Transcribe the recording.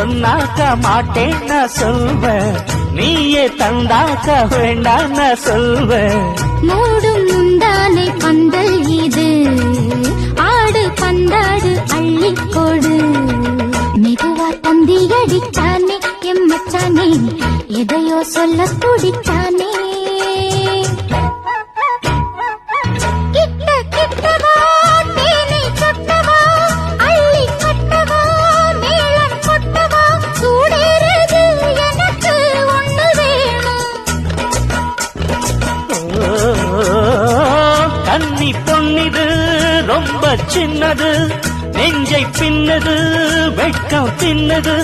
சொன்னாக்க மாட்டேன் நான் சொல்வேன், நீயே தந்தாக்க வேண்டாம் நான் சொல்வேன். மூடும் முந்தானை பந்தல் இது, ஆடு பந்தாடு அள்ளிக்கோடு. மெதுவா தந்தி அடிச்சானே எம்மச்சானே, எதையோ சொல்ல குடிச்சானே. கன்னி பொன்னிது ரொம்ப சின்னது, நெஞ்சை பின்னது வெட்கம் தின்னது.